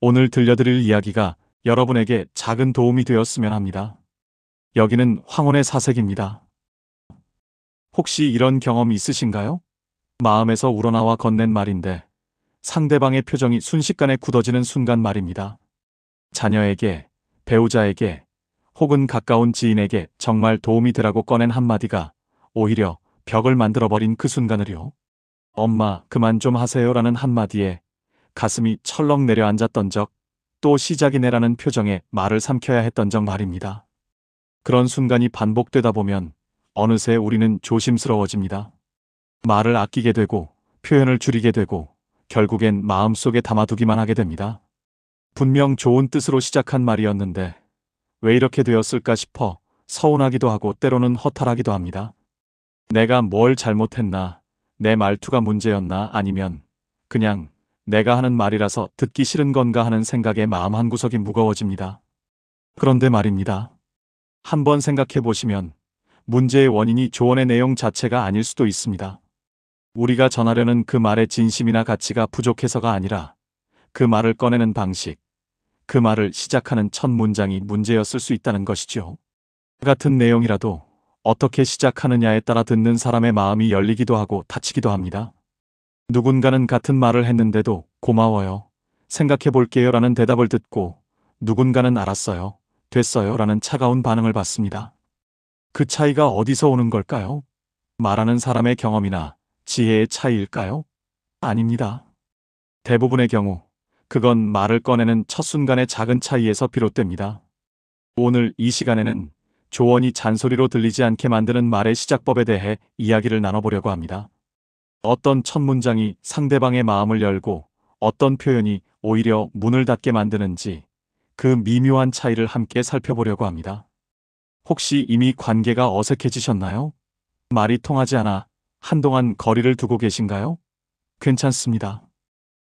오늘 들려드릴 이야기가 여러분에게 작은 도움이 되었으면 합니다. 여기는 황혼의 사색입니다. 혹시 이런 경험 있으신가요? 마음에서 우러나와 건넨 말인데 상대방의 표정이 순식간에 굳어지는 순간 말입니다. 자녀에게, 배우자에게, 혹은 가까운 지인에게 정말 도움이 되라고 꺼낸 한마디가 오히려 벽을 만들어버린 그 순간을요. 엄마, 그만 좀 하세요라는 한마디에 가슴이 철렁 내려앉았던 적, 또 시작이네라는 표정에 말을 삼켜야 했던 적 말입니다. 그런 순간이 반복되다 보면 어느새 우리는 조심스러워집니다. 말을 아끼게 되고 표현을 줄이게 되고 결국엔 마음속에 담아두기만 하게 됩니다. 분명 좋은 뜻으로 시작한 말이었는데 왜 이렇게 되었을까 싶어 서운하기도 하고 때로는 허탈하기도 합니다. 내가 뭘 잘못했나, 내 말투가 문제였나, 아니면 그냥 내가 하는 말이라서 듣기 싫은 건가 하는 생각에 마음 한구석이 무거워집니다. 그런데 말입니다. 한번 생각해 보시면 문제의 원인이 조언의 내용 자체가 아닐 수도 있습니다. 우리가 전하려는 그 말의 진심이나 가치가 부족해서가 아니라 그 말을 꺼내는 방식, 그 말을 시작하는 첫 문장이 문제였을 수 있다는 것이죠. 같은 내용이라도 어떻게 시작하느냐에 따라 듣는 사람의 마음이 열리기도 하고 닫히기도 합니다. 누군가는 같은 말을 했는데도 고마워요, 생각해 볼게요 라는 대답을 듣고 누군가는 알았어요, 됐어요 라는 차가운 반응을 받습니다. 그 차이가 어디서 오는 걸까요? 말하는 사람의 경험이나 지혜의 차이일까요? 아닙니다. 대부분의 경우 그건 말을 꺼내는 첫 순간의 작은 차이에서 비롯됩니다. 오늘 이 시간에는 조언이 잔소리로 들리지 않게 만드는 말의 시작법에 대해 이야기를 나눠보려고 합니다. 어떤 첫 문장이 상대방의 마음을 열고 어떤 표현이 오히려 문을 닫게 만드는지 그 미묘한 차이를 함께 살펴보려고 합니다. 혹시 이미 관계가 어색해지셨나요? 말이 통하지 않아 한동안 거리를 두고 계신가요? 괜찮습니다.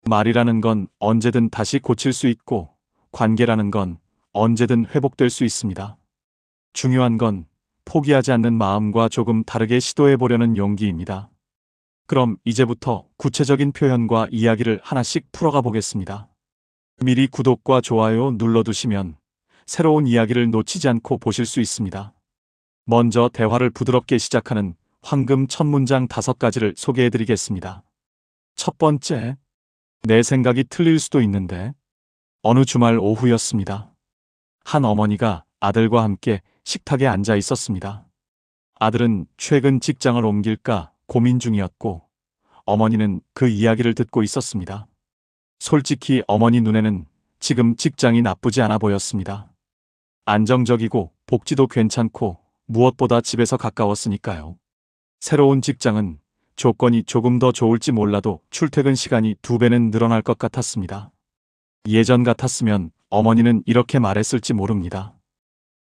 말이라는 건 언제든 다시 고칠 수 있고 관계라는 건 언제든 회복될 수 있습니다. 중요한 건 포기하지 않는 마음과 조금 다르게 시도해 보려는 용기입니다. 그럼 이제부터 구체적인 표현과 이야기를 하나씩 풀어가 보겠습니다. 미리 구독과 좋아요 눌러두시면 새로운 이야기를 놓치지 않고 보실 수 있습니다. 먼저 대화를 부드럽게 시작하는 황금 첫 문장 5가지를 소개해 드리겠습니다. 첫 번째, 내 생각이 틀릴 수도 있는데. 어느 주말 오후였습니다. 한 어머니가 아들과 함께 식탁에 앉아 있었습니다. 아들은 최근 직장을 옮길까 고민 중이었고 어머니는 그 이야기를 듣고 있었습니다. 솔직히 어머니 눈에는 지금 직장이 나쁘지 않아 보였습니다. 안정적이고 복지도 괜찮고 무엇보다 집에서 가까웠으니까요. 새로운 직장은 조건이 조금 더 좋을지 몰라도 출퇴근 시간이 2배는 늘어날 것 같았습니다. 예전 같았으면 어머니는 이렇게 말했을지 모릅니다.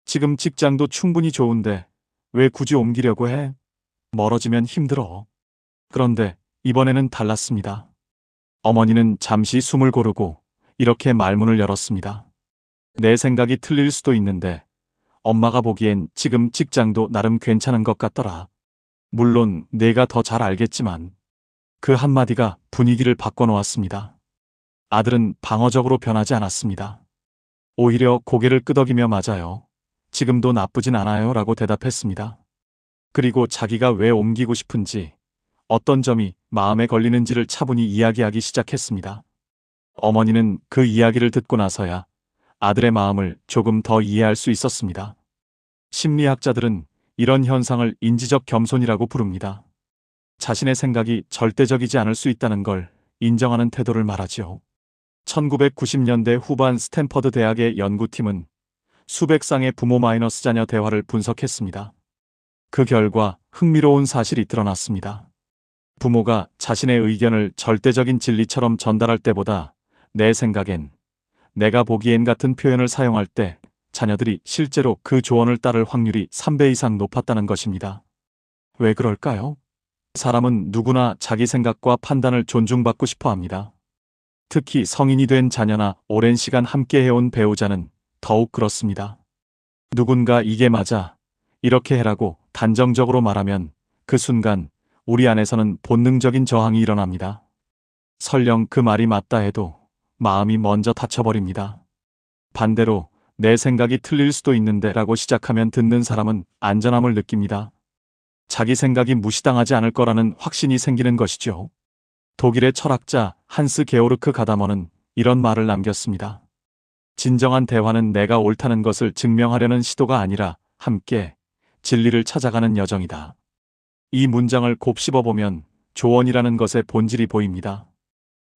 지금 직장도 충분히 좋은데 왜 굳이 옮기려고 해? 멀어지면 힘들어. 그런데 이번에는 달랐습니다. 어머니는 잠시 숨을 고르고 이렇게 말문을 열었습니다. 내 생각이 틀릴 수도 있는데 엄마가 보기엔 지금 직장도 나름 괜찮은 것 같더라. 물론 내가 더 잘 알겠지만. 그 한마디가 분위기를 바꿔놓았습니다. 아들은 방어적으로 변하지 않았습니다. 오히려 고개를 끄덕이며 맞아요, 지금도 나쁘진 않아요 라고 대답했습니다. 그리고 자기가 왜 옮기고 싶은지, 어떤 점이 마음에 걸리는지를 차분히 이야기하기 시작했습니다. 어머니는 그 이야기를 듣고 나서야 아들의 마음을 조금 더 이해할 수 있었습니다. 심리학자들은 이런 현상을 인지적 겸손이라고 부릅니다. 자신의 생각이 절대적이지 않을 수 있다는 걸 인정하는 태도를 말하지요. 1990년대 후반 스탠퍼드 대학의 연구팀은 수백 쌍의 부모 마이너스 자녀 대화를 분석했습니다. 그 결과 흥미로운 사실이 드러났습니다. 부모가 자신의 의견을 절대적인 진리처럼 전달할 때보다 내 생각엔, 내가 보기엔 같은 표현을 사용할 때 자녀들이 실제로 그 조언을 따를 확률이 3배 이상 높았다는 것입니다. 왜 그럴까요? 사람은 누구나 자기 생각과 판단을 존중받고 싶어 합니다. 특히 성인이 된 자녀나 오랜 시간 함께 해온 배우자는 더욱 그렇습니다. 누군가 이게 맞아, 이렇게 해라고 단정적으로 말하면 그 순간 우리 안에서는 본능적인 저항이 일어납니다. 설령 그 말이 맞다 해도 마음이 먼저 다쳐버립니다. 반대로 내 생각이 틀릴 수도 있는데 라고 시작하면 듣는 사람은 안전함을 느낍니다. 자기 생각이 무시당하지 않을 거라는 확신이 생기는 것이죠. 독일의 철학자 한스 게오르크 가다머는 이런 말을 남겼습니다. 진정한 대화는 내가 옳다는 것을 증명하려는 시도가 아니라 함께 진리를 찾아가는 여정이다. 이 문장을 곱씹어보면 조언이라는 것의 본질이 보입니다.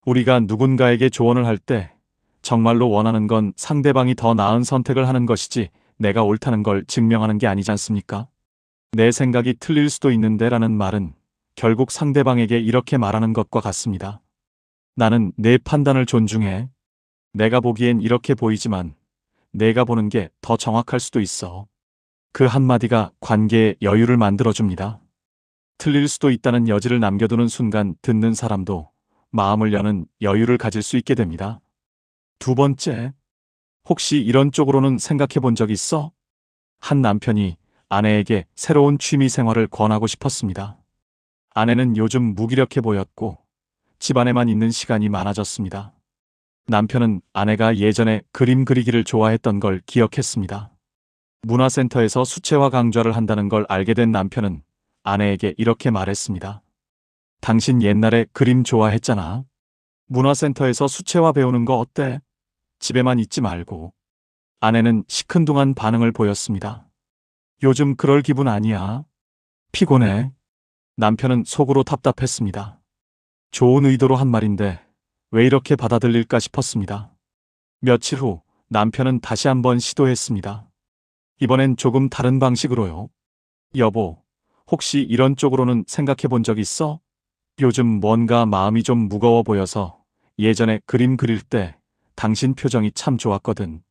우리가 누군가에게 조언을 할 때 정말로 원하는 건 상대방이 더 나은 선택을 하는 것이지 내가 옳다는 걸 증명하는 게 아니지 않습니까? 내 생각이 틀릴 수도 있는데 라는 말은 결국 상대방에게 이렇게 말하는 것과 같습니다. 나는 내 판단을 존중해. 내가 보기엔 이렇게 보이지만 내가 보는 게 더 정확할 수도 있어. 그 한마디가 관계에 여유를 만들어줍니다. 틀릴 수도 있다는 여지를 남겨두는 순간 듣는 사람도 마음을 여는 여유를 가질 수 있게 됩니다. 두 번째, 혹시 이런 쪽으로는 생각해 본 적 있어? 한 남편이 아내에게 새로운 취미 생활을 권하고 싶었습니다. 아내는 요즘 무기력해 보였고 집안에만 있는 시간이 많아졌습니다. 남편은 아내가 예전에 그림 그리기를 좋아했던 걸 기억했습니다. 문화센터에서 수채화 강좌를 한다는 걸 알게 된 남편은 아내에게 이렇게 말했습니다. 당신 옛날에 그림 좋아했잖아. 문화센터에서 수채화 배우는 거 어때? 집에만 있지 말고. 아내는 시큰둥한 반응을 보였습니다. 요즘 그럴 기분 아니야. 피곤해. 남편은 속으로 답답했습니다. 좋은 의도로 한 말인데 왜 이렇게 받아들일까 싶었습니다. 며칠 후 남편은 다시 한번 시도했습니다. 이번엔 조금 다른 방식으로요. 여보, 혹시 이런 쪽으로는 생각해 본 적 있어? 요즘 뭔가 마음이 좀 무거워 보여서 예전에 그림 그릴 때 당신 표정이 참 좋았거든.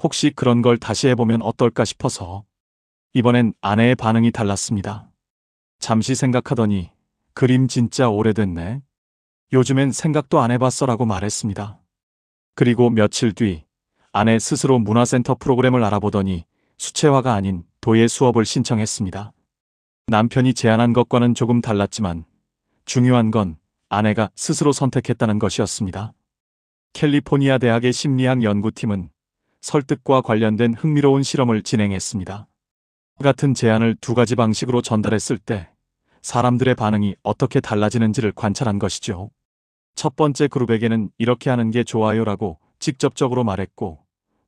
혹시 그런 걸 다시 해보면 어떨까 싶어서. 이번엔 아내의 반응이 달랐습니다. 잠시 생각하더니 그림 진짜 오래됐네. 요즘엔 생각도 안 해봤어라고 말했습니다. 그리고 며칠 뒤 아내 스스로 문화센터 프로그램을 알아보더니 수채화가 아닌 도예 수업을 신청했습니다. 남편이 제안한 것과는 조금 달랐지만 중요한 건 아내가 스스로 선택했다는 것이었습니다. 캘리포니아 대학의 심리학 연구팀은 설득과 관련된 흥미로운 실험을 진행했습니다. 같은 제안을 두 가지 방식으로 전달했을 때 사람들의 반응이 어떻게 달라지는지를 관찰한 것이죠. 첫 번째 그룹에게는 이렇게 하는 게 좋아요라고 직접적으로 말했고,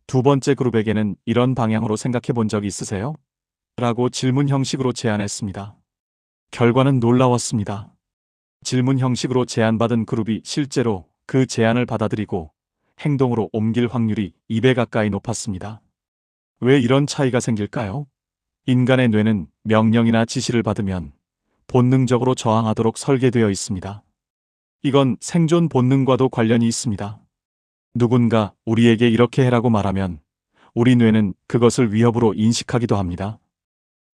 두 번째 그룹에게는 이런 방향으로 생각해 본 적 있으세요? 라고 질문 형식으로 제안했습니다. 결과는 놀라웠습니다. 질문 형식으로 제안받은 그룹이 실제로 그 제안을 받아들이고 행동으로 옮길 확률이 2배 가까이 높았습니다. 왜 이런 차이가 생길까요? 인간의 뇌는 명령이나 지시를 받으면 본능적으로 저항하도록 설계되어 있습니다. 이건 생존 본능과도 관련이 있습니다. 누군가 우리에게 이렇게 해라고 말하면 우리 뇌는 그것을 위협으로 인식하기도 합니다.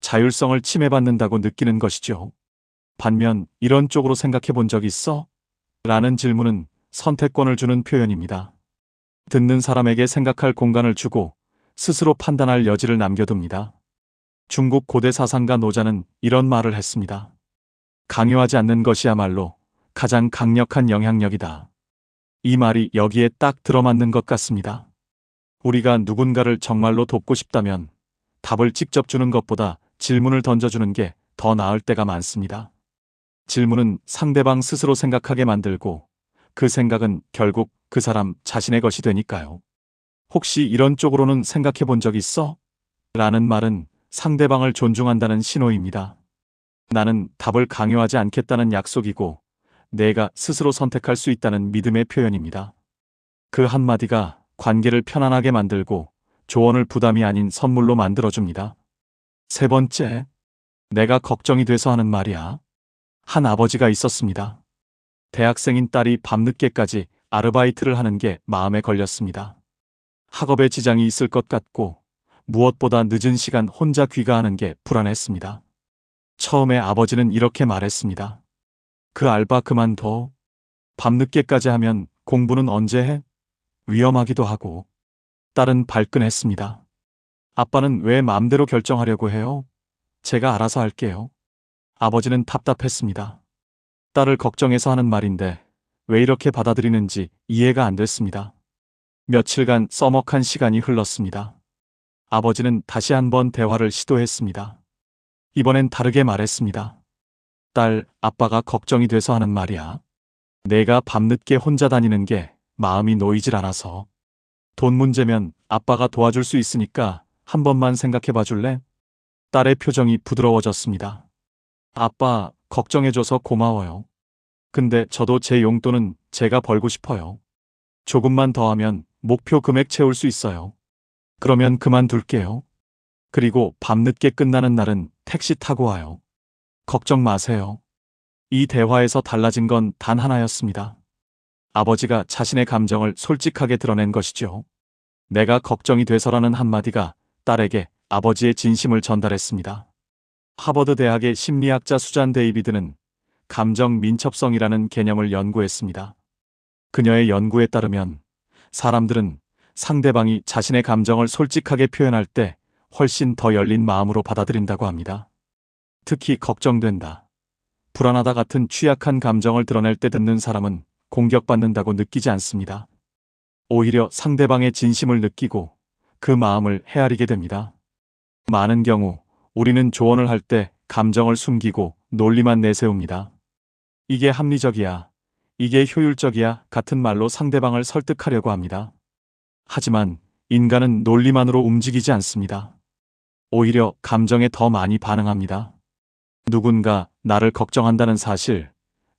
자율성을 침해받는다고 느끼는 것이죠. 반면 이런 쪽으로 생각해 본 적 있어? 라는 질문은 선택권을 주는 표현입니다. 듣는 사람에게 생각할 공간을 주고 스스로 판단할 여지를 남겨둡니다. 중국 고대 사상가 노자는 이런 말을 했습니다. 강요하지 않는 것이야말로 가장 강력한 영향력이다. 이 말이 여기에 딱 들어맞는 것 같습니다. 우리가 누군가를 정말로 돕고 싶다면 답을 직접 주는 것보다 질문을 던져주는 게 더 나을 때가 많습니다. 질문은 상대방 스스로 생각하게 만들고 그 생각은 결국 그 사람 자신의 것이 되니까요. 혹시 이런 쪽으로는 생각해 본 적 있어? 라는 말은 상대방을 존중한다는 신호입니다. 나는 답을 강요하지 않겠다는 약속이고 내가 스스로 선택할 수 있다는 믿음의 표현입니다. 그 한마디가 관계를 편안하게 만들고 조언을 부담이 아닌 선물로 만들어줍니다. 세 번째, 내가 걱정이 돼서 하는 말이야. 한 아버지가 있었습니다. 대학생인 딸이 밤늦게까지 아르바이트를 하는 게 마음에 걸렸습니다. 학업에 지장이 있을 것 같고 무엇보다 늦은 시간 혼자 귀가하는 게 불안했습니다. 처음에 아버지는 이렇게 말했습니다. 그 알바 그만둬. 밤늦게까지 하면 공부는 언제 해? 위험하기도 하고. 딸은 발끈했습니다. 아빠는 왜 마음대로 결정하려고 해요? 제가 알아서 할게요. 아버지는 답답했습니다. 딸을 걱정해서 하는 말인데 왜 이렇게 받아들이는지 이해가 안 됐습니다. 며칠간 써먹한 시간이 흘렀습니다. 아버지는 다시 한번 대화를 시도했습니다. 이번엔 다르게 말했습니다. 딸, 아빠가 걱정이 돼서 하는 말이야. 내가 밤늦게 혼자 다니는 게 마음이 놓이질 않아서. 돈 문제면 아빠가 도와줄 수 있으니까 한 번만 생각해 봐 줄래? 딸의 표정이 부드러워졌습니다. 아빠, 걱정해줘서 고마워요. 근데 저도 제 용돈은 제가 벌고 싶어요. 조금만 더 하면 목표 금액 채울 수 있어요. 그러면 그만둘게요. 그리고 밤늦게 끝나는 날은 택시 타고 와요. 걱정 마세요. 이 대화에서 달라진 건 단 하나였습니다. 아버지가 자신의 감정을 솔직하게 드러낸 것이죠. 내가 걱정이 돼서라는 한마디가 딸에게 아버지의 진심을 전달했습니다. 하버드 대학의 심리학자 수잔 데이비드는 감정 민첩성이라는 개념을 연구했습니다. 그녀의 연구에 따르면 사람들은 상대방이 자신의 감정을 솔직하게 표현할 때 훨씬 더 열린 마음으로 받아들인다고 합니다. 특히 걱정된다, 불안하다 같은 취약한 감정을 드러낼 때 듣는 사람은 공격받는다고 느끼지 않습니다. 오히려 상대방의 진심을 느끼고 그 마음을 헤아리게 됩니다. 많은 경우 우리는 조언을 할 때 감정을 숨기고 논리만 내세웁니다. 이게 합리적이야, 이게 효율적이야 같은 말로 상대방을 설득하려고 합니다. 하지만 인간은 논리만으로 움직이지 않습니다. 오히려 감정에 더 많이 반응합니다. 누군가 나를 걱정한다는 사실,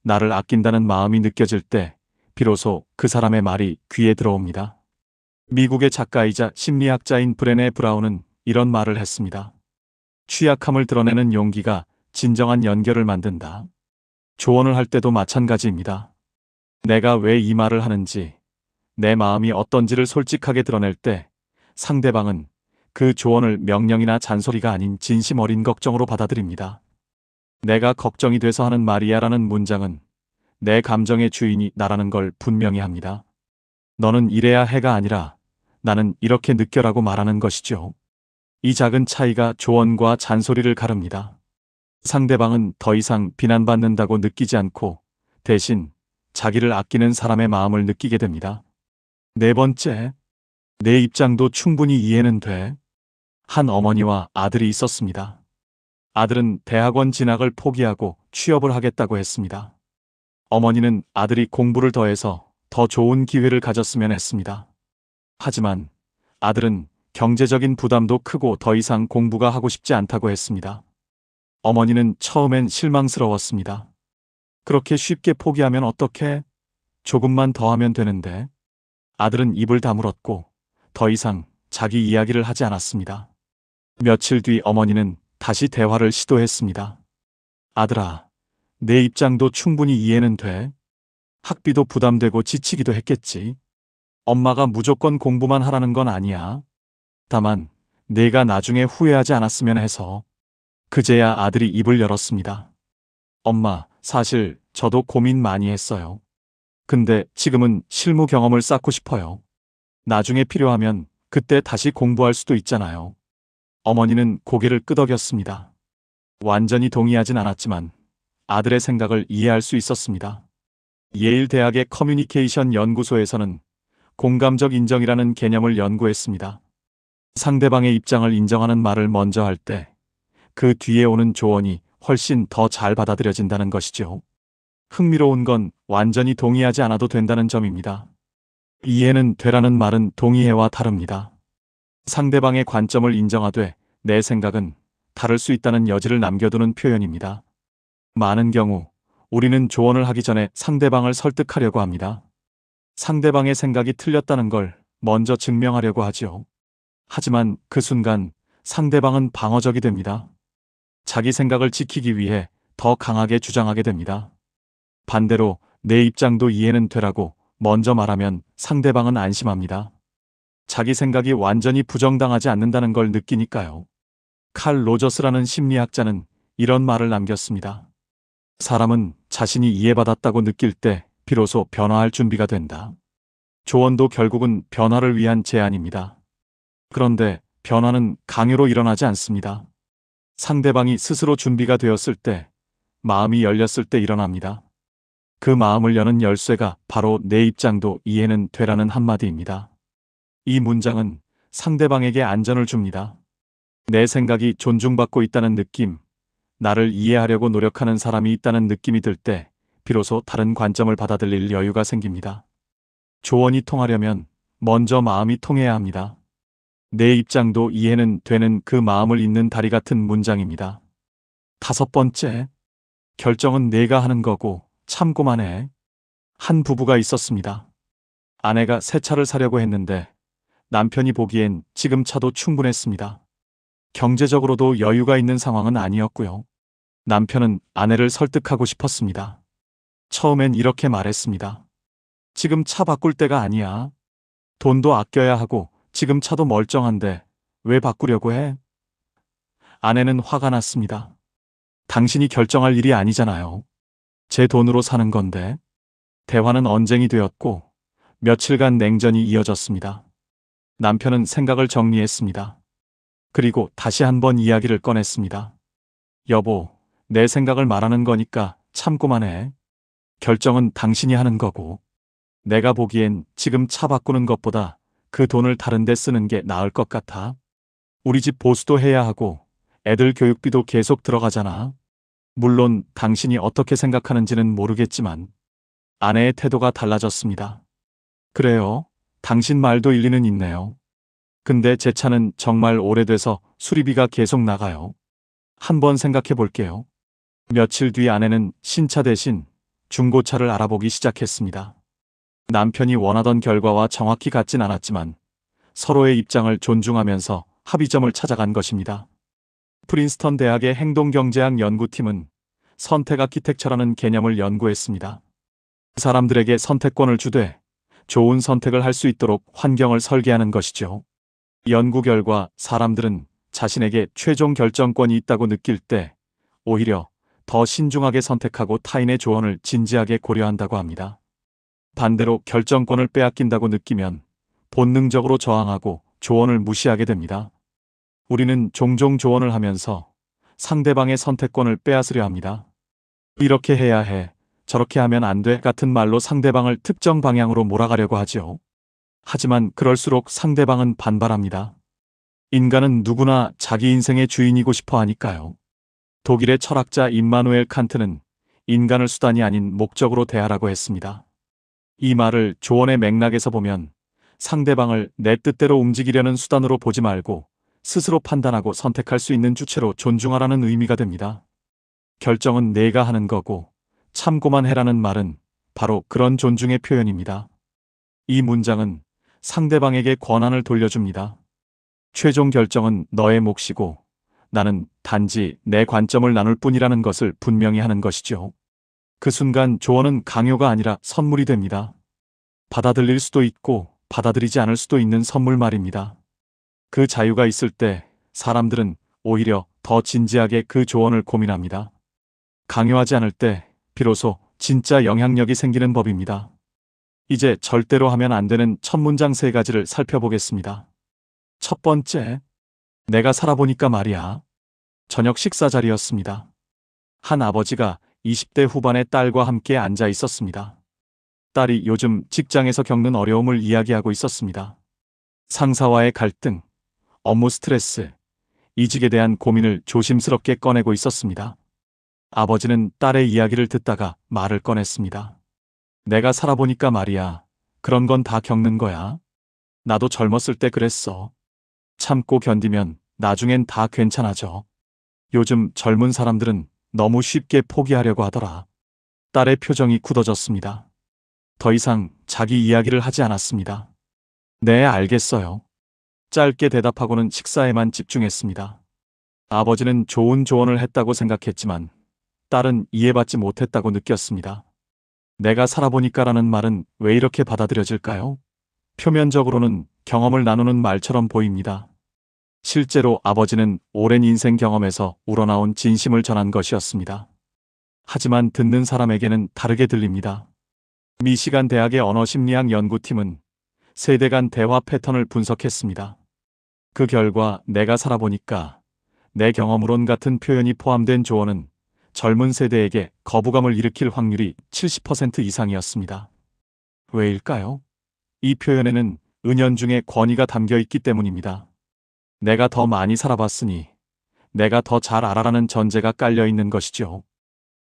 나를 아낀다는 마음이 느껴질 때 비로소 그 사람의 말이 귀에 들어옵니다. 미국의 작가이자 심리학자인 브레네 브라운은 이런 말을 했습니다. 취약함을 드러내는 용기가 진정한 연결을 만든다. 조언을 할 때도 마찬가지입니다. 내가 왜 이 말을 하는지, 내 마음이 어떤지를 솔직하게 드러낼 때 상대방은 그 조언을 명령이나 잔소리가 아닌 진심 어린 걱정으로 받아들입니다. 내가 걱정이 돼서 하는 말이야 라는 문장은 내 감정의 주인이 나라는 걸 분명히 합니다. 너는 이래야 해가 아니라 나는 이렇게 느껴라고 말하는 것이죠. 이 작은 차이가 조언과 잔소리를 가릅니다. 상대방은 더 이상 비난받는다고 느끼지 않고 대신 자기를 아끼는 사람의 마음을 느끼게 됩니다. 네 번째, 내 입장도 충분히 이해는 돼. 한 어머니와 아들이 있었습니다. 아들은 대학원 진학을 포기하고 취업을 하겠다고 했습니다. 어머니는 아들이 공부를 더해서 더 좋은 기회를 가졌으면 했습니다. 하지만 아들은 경제적인 부담도 크고 더 이상 공부가 하고 싶지 않다고 했습니다. 어머니는 처음엔 실망스러웠습니다. 그렇게 쉽게 포기하면 어떡해? 조금만 더 하면 되는데. 아들은 입을 다물었고 더 이상 자기 이야기를 하지 않았습니다. 며칠 뒤 어머니는 다시 대화를 시도했습니다. 아들아, 내 입장도 충분히 이해는 돼. 학비도 부담되고 지치기도 했겠지. 엄마가 무조건 공부만 하라는 건 아니야. 다만 내가 나중에 후회하지 않았으면 해서. 그제야 아들이 입을 열었습니다. 엄마, 사실 저도 고민 많이 했어요. 근데 지금은 실무 경험을 쌓고 싶어요. 나중에 필요하면 그때 다시 공부할 수도 있잖아요. 어머니는 고개를 끄덕였습니다. 완전히 동의하진 않았지만 아들의 생각을 이해할 수 있었습니다. 예일 대학의 커뮤니케이션 연구소에서는 공감적 인정이라는 개념을 연구했습니다. 상대방의 입장을 인정하는 말을 먼저 할 때 그 뒤에 오는 조언이 훨씬 더 잘 받아들여진다는 것이죠. 흥미로운 건 완전히 동의하지 않아도 된다는 점입니다. 이해는 되라는 말은 동의해와 다릅니다. 상대방의 관점을 인정하되 내 생각은 다를 수 있다는 여지를 남겨두는 표현입니다. 많은 경우 우리는 조언을 하기 전에 상대방을 설득하려고 합니다. 상대방의 생각이 틀렸다는 걸 먼저 증명하려고 하지요. 하지만 그 순간 상대방은 방어적이 됩니다. 자기 생각을 지키기 위해 더 강하게 주장하게 됩니다. 반대로 내 입장도 이해는 되라고 먼저 말하면 상대방은 안심합니다. 자기 생각이 완전히 부정당하지 않는다는 걸 느끼니까요. 칼 로저스라는 심리학자는 이런 말을 남겼습니다. 사람은 자신이 이해받았다고 느낄 때 비로소 변화할 준비가 된다. 조언도 결국은 변화를 위한 제안입니다. 그런데 변화는 강요로 일어나지 않습니다. 상대방이 스스로 준비가 되었을 때, 마음이 열렸을 때 일어납니다. 그 마음을 여는 열쇠가 바로 내 입장도 이해는 되라는 한마디입니다. 이 문장은 상대방에게 안전을 줍니다. 내 생각이 존중받고 있다는 느낌, 나를 이해하려고 노력하는 사람이 있다는 느낌이 들 때 비로소 다른 관점을 받아들일 여유가 생깁니다. 조언이 통하려면 먼저 마음이 통해야 합니다. 내 입장도 이해는 되는 그 마음을 잇는 다리 같은 문장입니다. 5번째, 결정은 내가 하는 거고 참고만 해. 한 부부가 있었습니다. 아내가 새 차를 사려고 했는데 남편이 보기엔 지금 차도 충분했습니다. 경제적으로도 여유가 있는 상황은 아니었고요. 남편은 아내를 설득하고 싶었습니다. 처음엔 이렇게 말했습니다. 지금 차 바꿀 때가 아니야. 돈도 아껴야 하고 지금 차도 멀쩡한데 왜 바꾸려고 해? 아내는 화가 났습니다. 당신이 결정할 일이 아니잖아요. 제 돈으로 사는 건데. 대화는 언쟁이 되었고 며칠간 냉전이 이어졌습니다. 남편은 생각을 정리했습니다. 그리고 다시 한번 이야기를 꺼냈습니다. 여보, 내 생각을 말하는 거니까 참고만 해. 결정은 당신이 하는 거고. 내가 보기엔 지금 차 바꾸는 것보다 그 돈을 다른 데 쓰는 게 나을 것 같아. 우리 집 보수도 해야 하고 애들 교육비도 계속 들어가잖아. 물론 당신이 어떻게 생각하는지는 모르겠지만 아내의 태도가 달라졌습니다. 그래요. 당신 말도 일리는 있네요. 근데 제 차는 정말 오래돼서 수리비가 계속 나가요. 한번 생각해 볼게요. 며칠 뒤 아내는 신차 대신 중고차를 알아보기 시작했습니다. 남편이 원하던 결과와 정확히 같진 않았지만 서로의 입장을 존중하면서 합의점을 찾아간 것입니다. 프린스턴 대학의 행동경제학 연구팀은 선택 아키텍처라는 개념을 연구했습니다. 사람들에게 선택권을 주되 좋은 선택을 할 수 있도록 환경을 설계하는 것이죠. 연구 결과 사람들은 자신에게 최종 결정권이 있다고 느낄 때 오히려 더 신중하게 선택하고 타인의 조언을 진지하게 고려한다고 합니다. 반대로 결정권을 빼앗긴다고 느끼면 본능적으로 저항하고 조언을 무시하게 됩니다. 우리는 종종 조언을 하면서 상대방의 선택권을 빼앗으려 합니다. 이렇게 해야 해, 저렇게 하면 안 돼 같은 말로 상대방을 특정 방향으로 몰아가려고 하죠. 하지만 그럴수록 상대방은 반발합니다. 인간은 누구나 자기 인생의 주인이고 싶어 하니까요. 독일의 철학자 임마누엘 칸트는 인간을 수단이 아닌 목적으로 대하라고 했습니다. 이 말을 조언의 맥락에서 보면 상대방을 내 뜻대로 움직이려는 수단으로 보지 말고 스스로 판단하고 선택할 수 있는 주체로 존중하라는 의미가 됩니다. 결정은 내가 하는 거고 참고만 해라는 말은 바로 그런 존중의 표현입니다. 이 문장은 상대방에게 권한을 돌려줍니다. 최종 결정은 너의 몫이고 나는 단지 내 관점을 나눌 뿐이라는 것을 분명히 하는 것이죠. 그 순간 조언은 강요가 아니라 선물이 됩니다. 받아들일 수도 있고 받아들이지 않을 수도 있는 선물 말입니다. 그 자유가 있을 때 사람들은 오히려 더 진지하게 그 조언을 고민합니다. 강요하지 않을 때 비로소 진짜 영향력이 생기는 법입니다. 이제 절대로 하면 안 되는 첫 문장 3가지를 살펴보겠습니다. 첫 번째, 내가 살아보니까 말이야. 저녁 식사 자리였습니다. 한 아버지가 20대 후반의 딸과 함께 앉아 있었습니다. 딸이 요즘 직장에서 겪는 어려움을 이야기하고 있었습니다. 상사와의 갈등, 업무 스트레스, 이직에 대한 고민을 조심스럽게 꺼내고 있었습니다. 아버지는 딸의 이야기를 듣다가 말을 꺼냈습니다. 내가 살아보니까 말이야. 그런 건 다 겪는 거야. 나도 젊었을 때 그랬어. 참고 견디면 나중엔 다 괜찮아져. 요즘 젊은 사람들은 너무 쉽게 포기하려고 하더라. 딸의 표정이 굳어졌습니다. 더 이상 자기 이야기를 하지 않았습니다. 네, 알겠어요. 짧게 대답하고는 식사에만 집중했습니다. 아버지는 좋은 조언을 했다고 생각했지만 딸은 이해받지 못했다고 느꼈습니다. 내가 살아보니까라는 말은 왜 이렇게 받아들여질까요? 표면적으로는 경험을 나누는 말처럼 보입니다. 실제로 아버지는 오랜 인생 경험에서 우러나온 진심을 전한 것이었습니다. 하지만 듣는 사람에게는 다르게 들립니다. 미시간 대학의 언어심리학 연구팀은 세대 간 대화 패턴을 분석했습니다. 그 결과 내가 살아보니까 내 경험으론 같은 표현이 포함된 조언은 젊은 세대에게 거부감을 일으킬 확률이 70% 이상이었습니다. 왜일까요? 이 표현에는 은연중에 권위가 담겨 있기 때문입니다. 내가 더 많이 살아봤으니, 내가 더 잘 알아라는 전제가 깔려 있는 것이죠.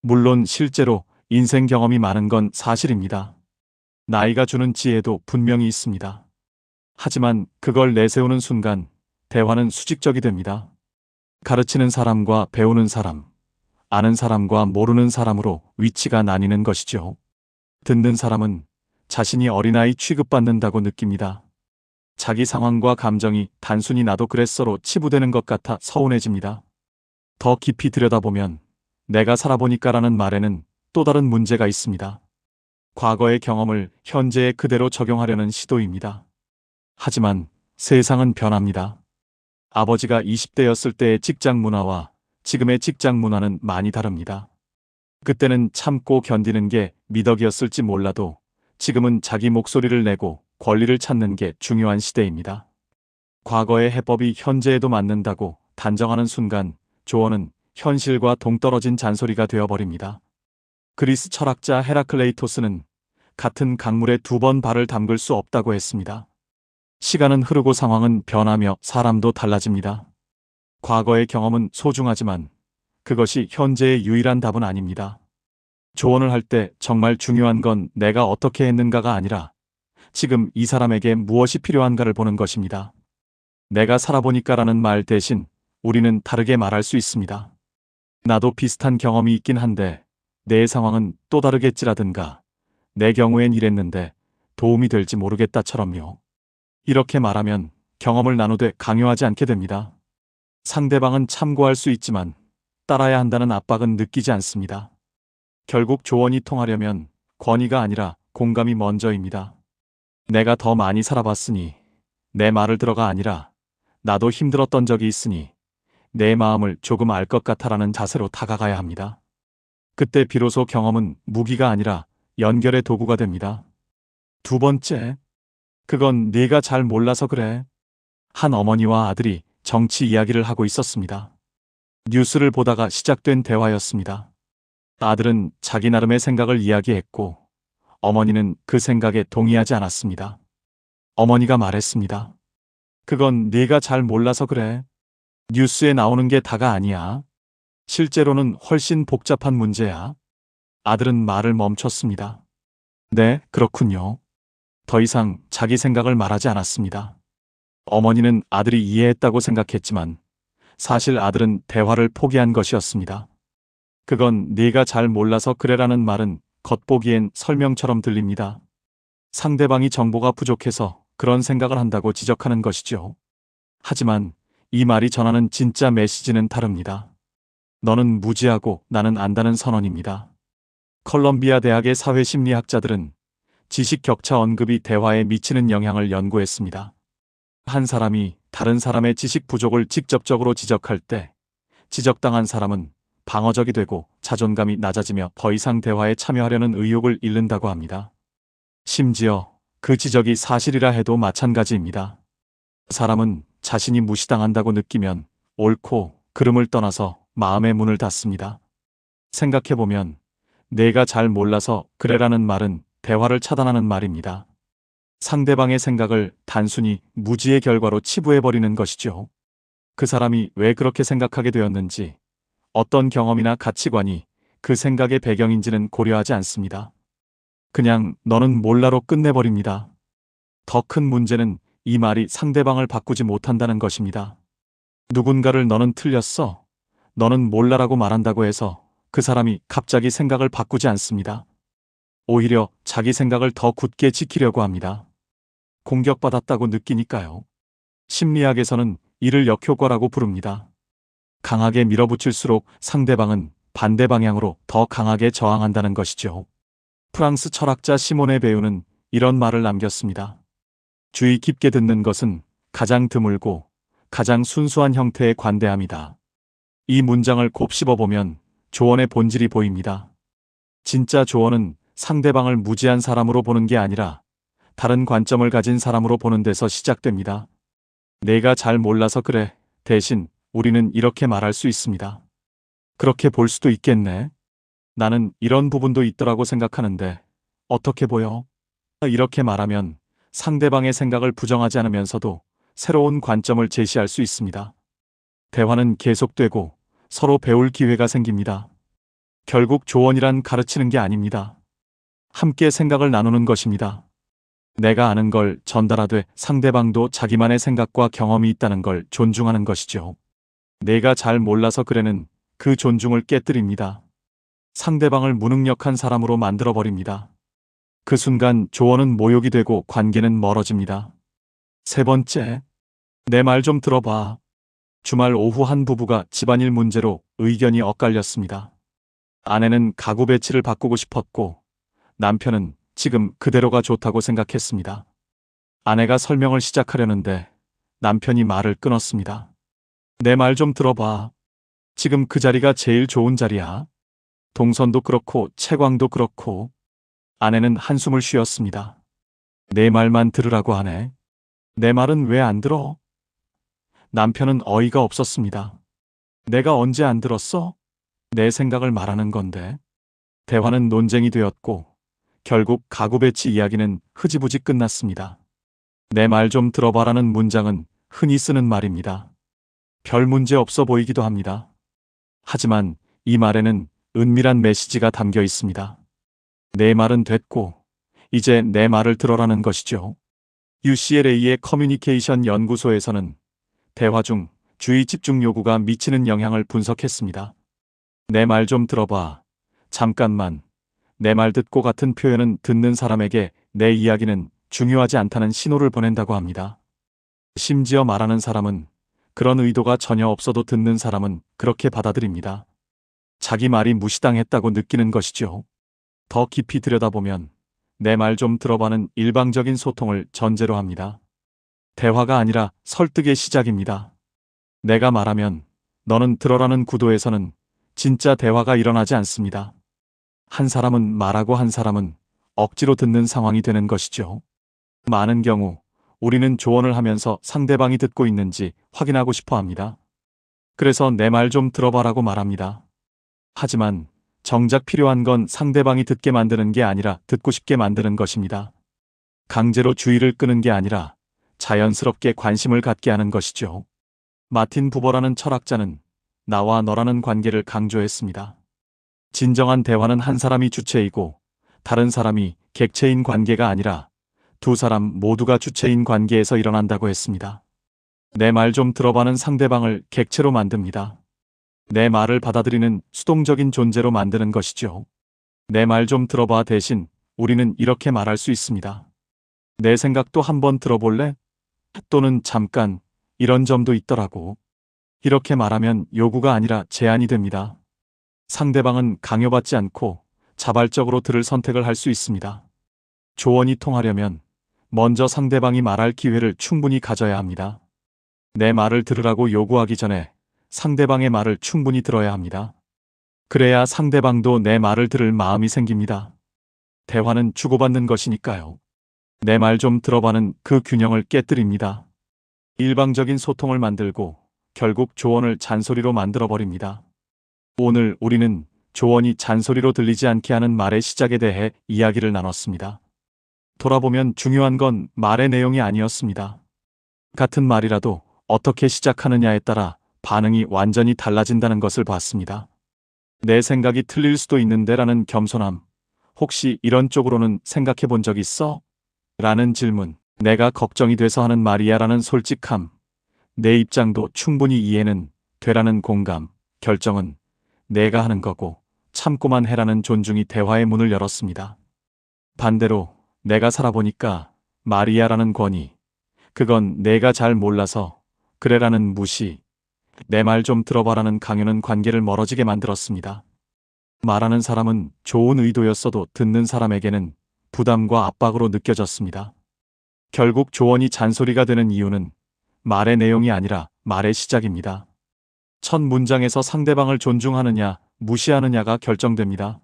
물론 실제로 인생 경험이 많은 건 사실입니다. 나이가 주는 지혜도 분명히 있습니다. 하지만 그걸 내세우는 순간 대화는 수직적이 됩니다. 가르치는 사람과 배우는 사람, 아는 사람과 모르는 사람으로 위치가 나뉘는 것이죠. 듣는 사람은 자신이 어린아이 취급받는다고 느낍니다. 자기 상황과 감정이 단순히 나도 그랬어로 치부되는 것 같아 서운해집니다. 더 깊이 들여다보면 내가 살아보니까라는 말에는 또 다른 문제가 있습니다. 과거의 경험을 현재에 그대로 적용하려는 시도입니다. 하지만 세상은 변합니다. 아버지가 20대였을 때의 직장 문화와 지금의 직장 문화는 많이 다릅니다. 그때는 참고 견디는 게 미덕이었을지 몰라도 지금은 자기 목소리를 내고 권리를 찾는 게 중요한 시대입니다. 과거의 해법이 현재에도 맞는다고 단정하는 순간 조언은 현실과 동떨어진 잔소리가 되어버립니다. 그리스 철학자 헤라클레이토스는 같은 강물에 2번 발을 담글 수 없다고 했습니다. 시간은 흐르고 상황은 변하며 사람도 달라집니다. 과거의 경험은 소중하지만 그것이 현재의 유일한 답은 아닙니다. 조언을 할 때 정말 중요한 건 내가 어떻게 했는가가 아니라 지금 이 사람에게 무엇이 필요한가를 보는 것입니다. 내가 살아보니까라는 말 대신 우리는 다르게 말할 수 있습니다. 나도 비슷한 경험이 있긴 한데 내 상황은 또 다르겠지라든가 내 경우엔 이랬는데 도움이 될지 모르겠다처럼요. 이렇게 말하면 경험을 나누되 강요하지 않게 됩니다. 상대방은 참고할 수 있지만 따라야 한다는 압박은 느끼지 않습니다. 결국 조언이 통하려면 권위가 아니라 공감이 먼저입니다. 내가 더 많이 살아봤으니 내 말을 들어가 아니라 나도 힘들었던 적이 있으니 내 마음을 조금 알 것 같아라는 자세로 다가가야 합니다. 그때 비로소 경험은 무기가 아니라 연결의 도구가 됩니다. 2번째, 그건 네가 잘 몰라서 그래. 한 어머니와 아들이 정치 이야기를 하고 있었습니다. 뉴스를 보다가 시작된 대화였습니다. 아들은 자기 나름의 생각을 이야기했고 어머니는 그 생각에 동의하지 않았습니다. 어머니가 말했습니다. 그건 네가 잘 몰라서 그래. 뉴스에 나오는 게 다가 아니야. 실제로는 훨씬 복잡한 문제야. 아들은 말을 멈췄습니다. 네, 그렇군요. 더 이상 자기 생각을 말하지 않았습니다. 어머니는 아들이 이해했다고 생각했지만 사실 아들은 대화를 포기한 것이었습니다. 그건 네가 잘 몰라서 그래라는 말은 겉보기엔 설명처럼 들립니다. 상대방이 정보가 부족해서 그런 생각을 한다고 지적하는 것이죠. 하지만 이 말이 전하는 진짜 메시지는 다릅니다. 너는 무지하고 나는 안다는 선언입니다. 컬럼비아 대학의 사회심리학자들은 지식 격차 언급이 대화에 미치는 영향을 연구했습니다. 한 사람이 다른 사람의 지식 부족을 직접적으로 지적할 때 지적당한 사람은 방어적이 되고 자존감이 낮아지며 더 이상 대화에 참여하려는 의욕을 잃는다고 합니다. 심지어 그 지적이 사실이라 해도 마찬가지입니다. 사람은 자신이 무시당한다고 느끼면 옳고 그름을 떠나서 마음의 문을 닫습니다. 생각해보면 내가 잘 몰라서 그래라는 말은 대화를 차단하는 말입니다. 상대방의 생각을 단순히 무지의 결과로 치부해버리는 것이죠. 그 사람이 왜 그렇게 생각하게 되었는지, 어떤 경험이나 가치관이 그 생각의 배경인지는 고려하지 않습니다. 그냥 너는 몰라로 끝내버립니다. 더 큰 문제는 이 말이 상대방을 바꾸지 못한다는 것입니다. 누군가를 너는 틀렸어, 너는 몰라라고 말한다고 해서 그 사람이 갑자기 생각을 바꾸지 않습니다. 오히려 자기 생각을 더 굳게 지키려고 합니다. 공격받았다고 느끼니까요. 심리학에서는 이를 역효과라고 부릅니다. 강하게 밀어붙일수록 상대방은 반대 방향으로 더 강하게 저항한다는 것이죠. 프랑스 철학자 시몬의 배우는 이런 말을 남겼습니다. 주의 깊게 듣는 것은 가장 드물고 가장 순수한 형태의 관대함이다. 이 문장을 곱씹어보면 조언의 본질이 보입니다. 진짜 조언은 상대방을 무지한 사람으로 보는 게 아니라 다른 관점을 가진 사람으로 보는 데서 시작됩니다. 내가 잘 몰라서 그래. 대신 우리는 이렇게 말할 수 있습니다. 그렇게 볼 수도 있겠네. 나는 이런 부분도 있더라고 생각하는데 어떻게 보여? 이렇게 말하면 상대방의 생각을 부정하지 않으면서도 새로운 관점을 제시할 수 있습니다. 대화는 계속되고 서로 배울 기회가 생깁니다. 결국 조언이란 가르치는 게 아닙니다. 함께 생각을 나누는 것입니다. 내가 아는 걸 전달하되 상대방도 자기만의 생각과 경험이 있다는 걸 존중하는 것이죠. 내가 잘 몰라서 그래는 그 존중을 깨뜨립니다. 상대방을 무능력한 사람으로 만들어버립니다. 그 순간 조언은 모욕이 되고 관계는 멀어집니다. 세 번째, 내 말 좀 들어봐. 주말 오후 한 부부가 집안일 문제로 의견이 엇갈렸습니다. 아내는 가구 배치를 바꾸고 싶었고 남편은 지금 그대로가 좋다고 생각했습니다. 아내가 설명을 시작하려는데 남편이 말을 끊었습니다. 내 말 좀 들어봐. 지금 그 자리가 제일 좋은 자리야. 동선도 그렇고 채광도 그렇고. 아내는 한숨을 쉬었습니다. 내 말만 들으라고 하네. 내 말은 왜 안 들어? 남편은 어이가 없었습니다. 내가 언제 안 들었어? 내 생각을 말하는 건데. 대화는 논쟁이 되었고 결국 가구 배치 이야기는 흐지부지 끝났습니다. 내 말 좀 들어봐라는 문장은 흔히 쓰는 말입니다. 별 문제 없어 보이기도 합니다. 하지만 이 말에는 은밀한 메시지가 담겨 있습니다. 내 말은 됐고 이제 내 말을 들어라는 것이죠. UCLA의 커뮤니케이션 연구소에서는 대화 중 주의 집중 요구가 미치는 영향을 분석했습니다. 내 말 좀 들어봐. 잠깐만. 내 말 듣고 같은 표현은 듣는 사람에게 내 이야기는 중요하지 않다는 신호를 보낸다고 합니다. 심지어 말하는 사람은 그런 의도가 전혀 없어도 듣는 사람은 그렇게 받아들입니다. 자기 말이 무시당했다고 느끼는 것이죠. 더 깊이 들여다보면 내 말 좀 들어봐는 일방적인 소통을 전제로 합니다. 대화가 아니라 설득의 시작입니다. 내가 말하면 너는 들어라는 구도에서는 진짜 대화가 일어나지 않습니다. 한 사람은 말하고 한 사람은 억지로 듣는 상황이 되는 것이죠. 많은 경우 우리는 조언을 하면서 상대방이 듣고 있는지 확인하고 싶어 합니다. 그래서 내 말 좀 들어봐라고 말합니다. 하지만 정작 필요한 건 상대방이 듣게 만드는 게 아니라 듣고 싶게 만드는 것입니다. 강제로 주의를 끄는 게 아니라 자연스럽게 관심을 갖게 하는 것이죠. 마틴 부버라는 철학자는 나와 너라는 관계를 강조했습니다. 진정한 대화는 한 사람이 주체이고 다른 사람이 객체인 관계가 아니라 두 사람 모두가 주체인 관계에서 일어난다고 했습니다. 내 말 좀 들어봐는 상대방을 객체로 만듭니다. 내 말을 받아들이는 수동적인 존재로 만드는 것이죠. 내 말 좀 들어봐 대신 우리는 이렇게 말할 수 있습니다. 내 생각도 한번 들어볼래? 또는 잠깐, 이런 점도 있더라고. 이렇게 말하면 요구가 아니라 제안이 됩니다. 상대방은 강요받지 않고 자발적으로 들을 선택을 할 수 있습니다. 조언이 통하려면 먼저 상대방이 말할 기회를 충분히 가져야 합니다. 내 말을 들으라고 요구하기 전에 상대방의 말을 충분히 들어야 합니다. 그래야 상대방도 내 말을 들을 마음이 생깁니다. 대화는 주고받는 것이니까요. 내 말 좀 들어봐는 그 균형을 깨뜨립니다. 일방적인 소통을 만들고 결국 조언을 잔소리로 만들어버립니다. 오늘 우리는 조언이 잔소리로 들리지 않게 하는 말의 시작에 대해 이야기를 나눴습니다. 돌아보면 중요한 건 말의 내용이 아니었습니다. 같은 말이라도 어떻게 시작하느냐에 따라 반응이 완전히 달라진다는 것을 봤습니다. 내 생각이 틀릴 수도 있는데라는 겸손함. 혹시 이런 쪽으로는 생각해 본 적 있어? 라는 질문. 내가 걱정이 돼서 하는 말이야 라는 솔직함. 내 입장도 충분히 이해는 되라는 공감. 결정은 내가 하는 거고 참고만 해라는 존중이 대화의 문을 열었습니다. 반대로 내가 살아보니까 말이야 라는 권위. 그건 내가 잘 몰라서 그래라는 무시. 내 말 좀 들어봐라는 강요는 관계를 멀어지게 만들었습니다. 말하는 사람은 좋은 의도였어도 듣는 사람에게는 부담과 압박으로 느껴졌습니다. 결국 조언이 잔소리가 되는 이유는 말의 내용이 아니라 말의 시작입니다. 첫 문장에서 상대방을 존중하느냐, 무시하느냐가 결정됩니다.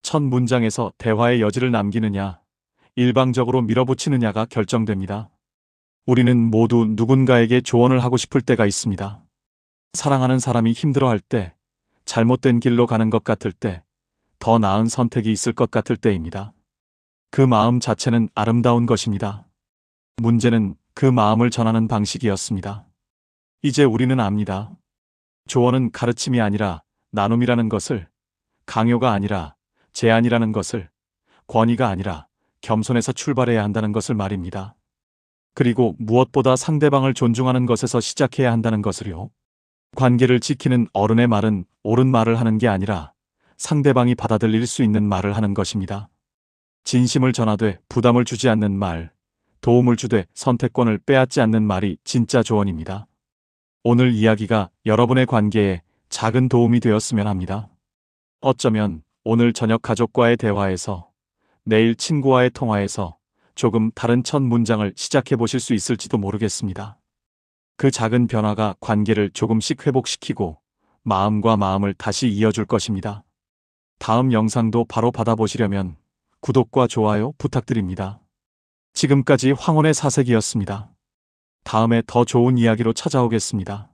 첫 문장에서 대화의 여지를 남기느냐, 일방적으로 밀어붙이느냐가 결정됩니다. 우리는 모두 누군가에게 조언을 하고 싶을 때가 있습니다. 사랑하는 사람이 힘들어할 때, 잘못된 길로 가는 것 같을 때, 더 나은 선택이 있을 것 같을 때입니다. 그 마음 자체는 아름다운 것입니다. 문제는 그 마음을 전하는 방식이었습니다. 이제 우리는 압니다. 조언은 가르침이 아니라 나눔이라는 것을, 강요가 아니라 제안이라는 것을, 권위가 아니라 겸손해서 출발해야 한다는 것을 말입니다. 그리고 무엇보다 상대방을 존중하는 것에서 시작해야 한다는 것을요. 관계를 지키는 어른의 말은 옳은 말을 하는 게 아니라 상대방이 받아들일 수 있는 말을 하는 것입니다. 진심을 전하되 부담을 주지 않는 말, 도움을 주되 선택권을 빼앗지 않는 말이 진짜 조언입니다. 오늘 이야기가 여러분의 관계에 작은 도움이 되었으면 합니다. 어쩌면 오늘 저녁 가족과의 대화에서, 내일 친구와의 통화에서 조금 다른 첫 문장을 시작해 보실 수 있을지도 모르겠습니다. 그 작은 변화가 관계를 조금씩 회복시키고 마음과 마음을 다시 이어줄 것입니다. 다음 영상도 바로 받아보시려면 구독과 좋아요 부탁드립니다. 지금까지 황혼의 사색이었습니다. 다음에 더 좋은 이야기로 찾아오겠습니다.